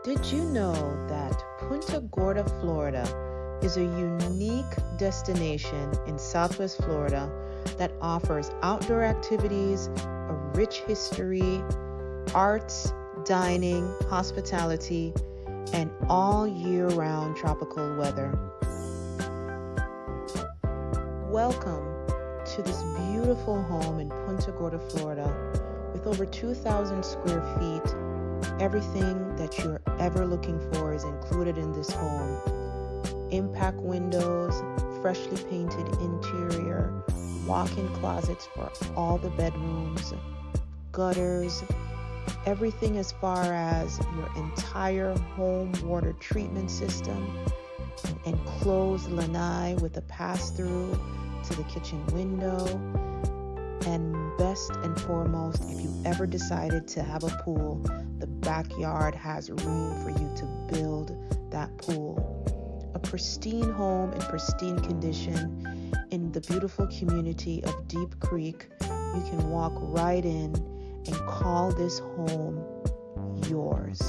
Did you know that Punta Gorda, Florida is a unique destination in Southwest Florida that offers outdoor activities, a rich history, arts, dining, hospitality, and all year-round tropical weather? Welcome to this beautiful home in Punta Gorda, Florida, with over 2,000 square feet. Everything that you're ever looking for is included in this home. Impact windows, freshly painted interior, walk-in closets for all the bedrooms, gutters, everything as far as your entire home water treatment system, enclosed lanai with a pass-through to the kitchen window, and best and foremost, if you ever decided to have a pool, the backyard has room for you to build that pool. A pristine home in pristine condition in the beautiful community of Deep Creek. You can walk right in and call this home yours.